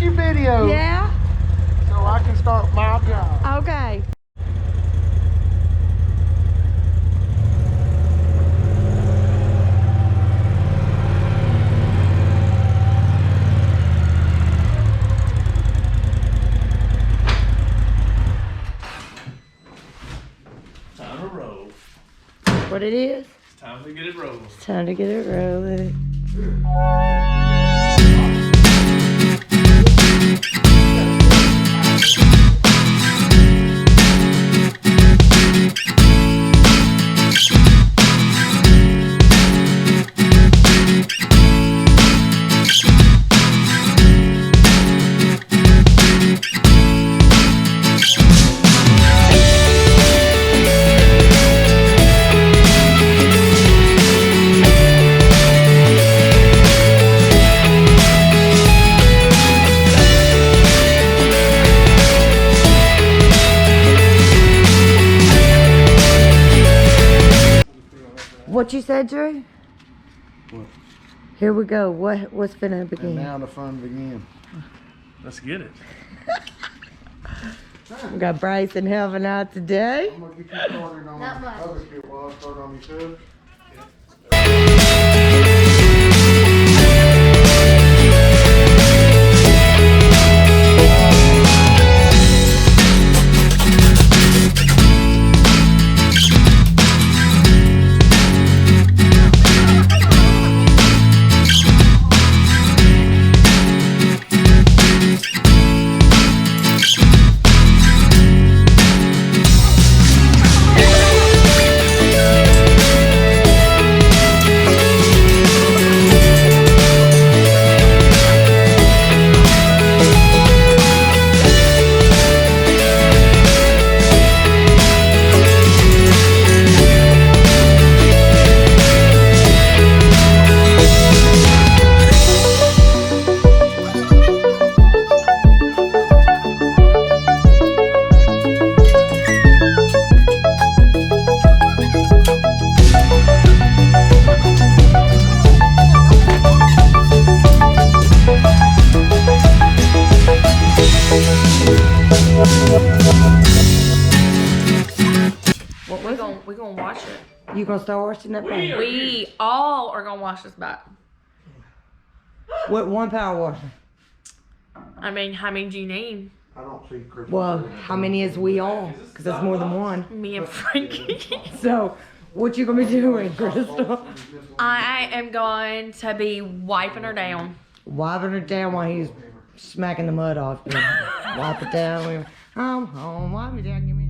your video. Yeah? So I can start my job. Okay. Time to roll. What it is? It's time to get it rolling. It's time to get it rolling. What you said, Drew? What? Here we go. What's finna begin? And now the fun begins. Let's get it. We got Bryson helping out today. I'm gonna get you started on the other kit while I start on these hooks. We're gonna wash it. You gonna start washing that back? We all are gonna wash this back. What one power washer? I mean, how many do you need? I don't see Chris. Well, how many is we all? Because that's more than one. Me and Frankie. So, what you gonna be doing, Crystal? I am going to be wiping her down. Wiping her down while he's smacking the mud off. Wipe it down. I'm home. Wipe it down. Give me.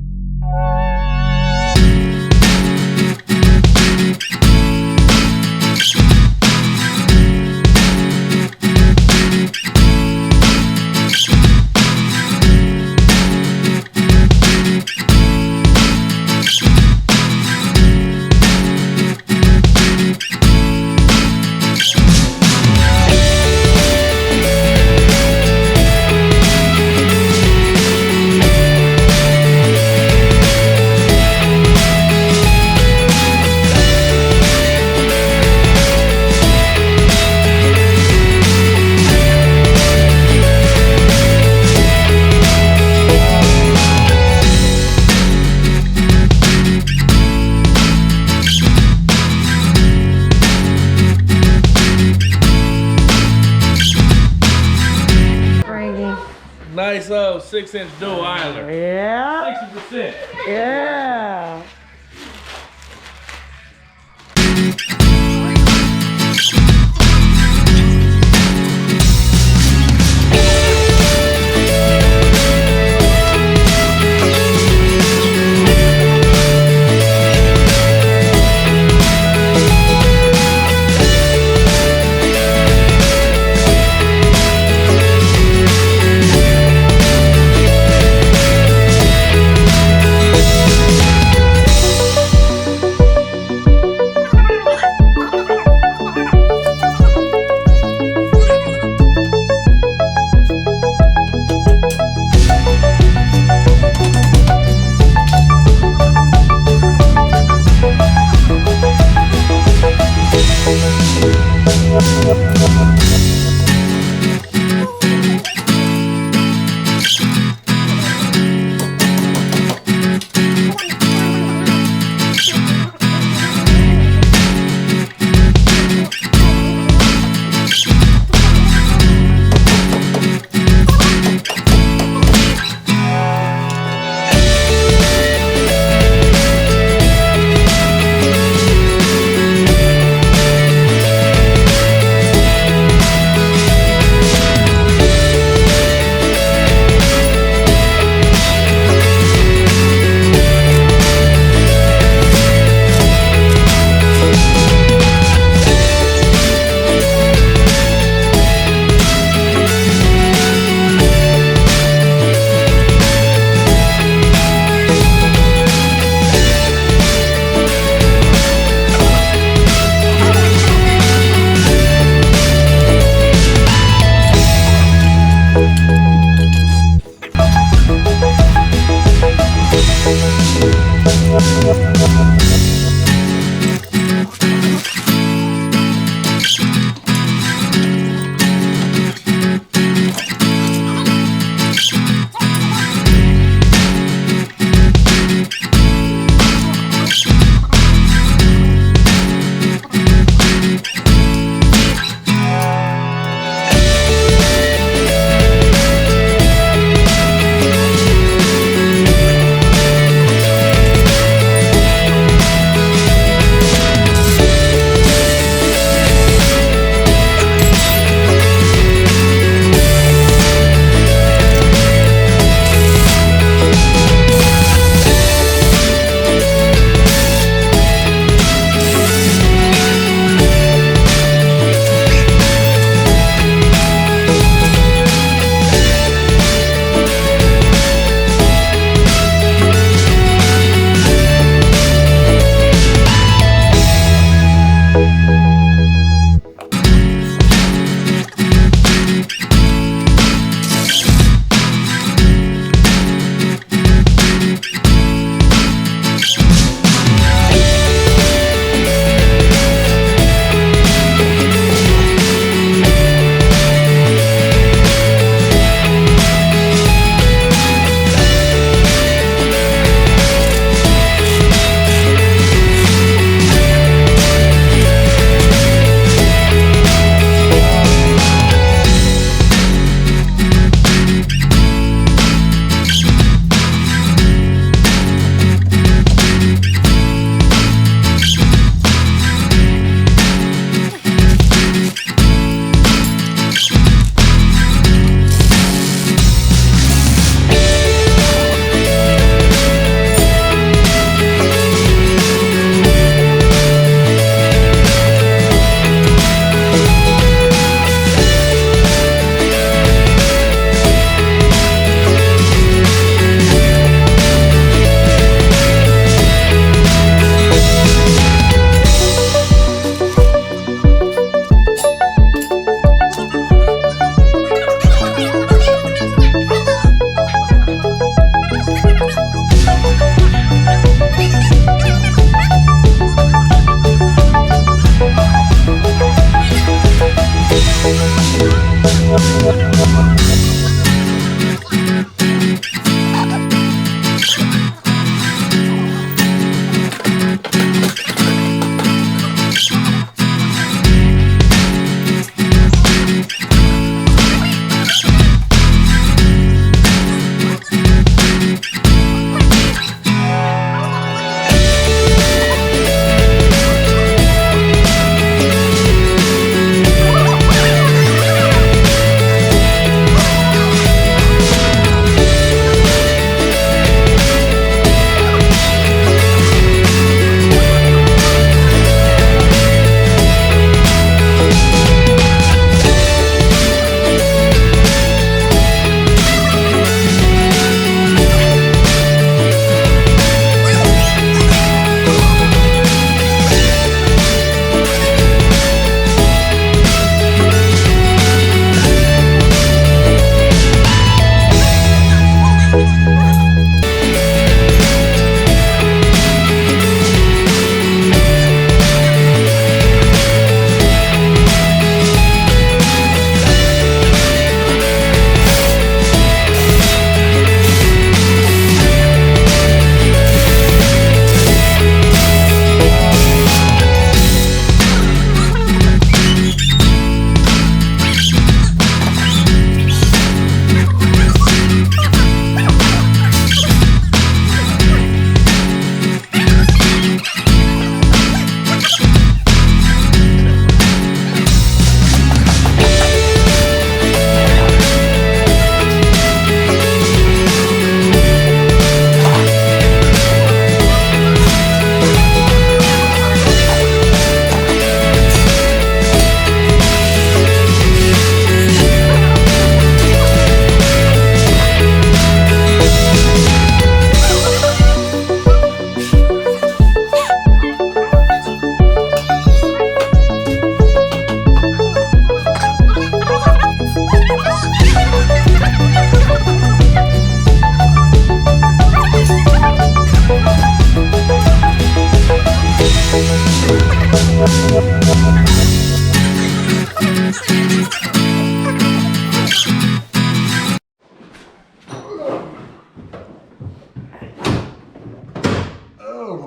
Nice 6-inch dual idler. Yeah. 60%. Yeah.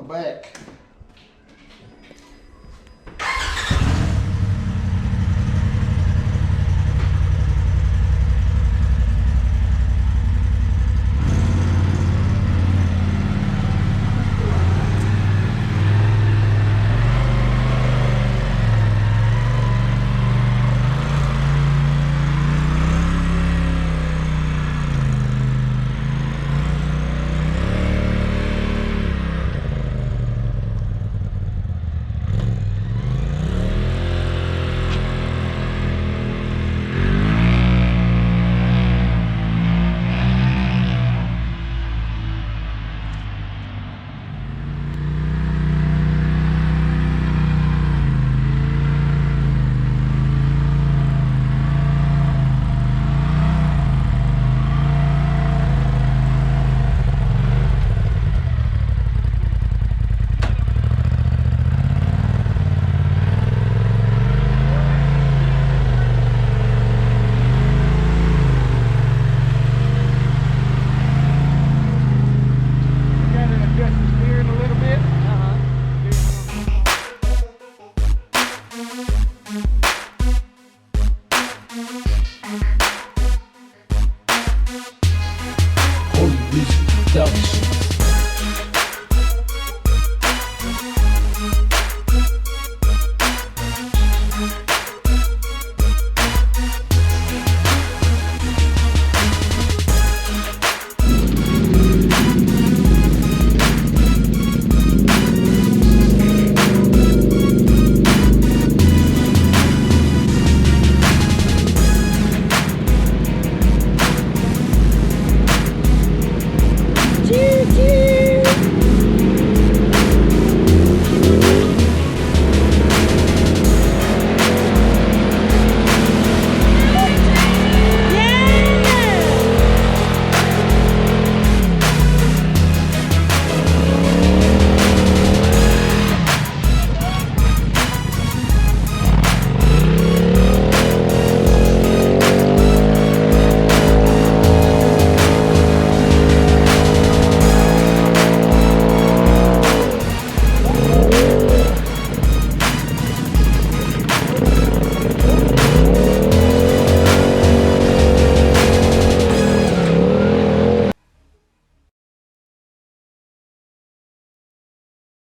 back.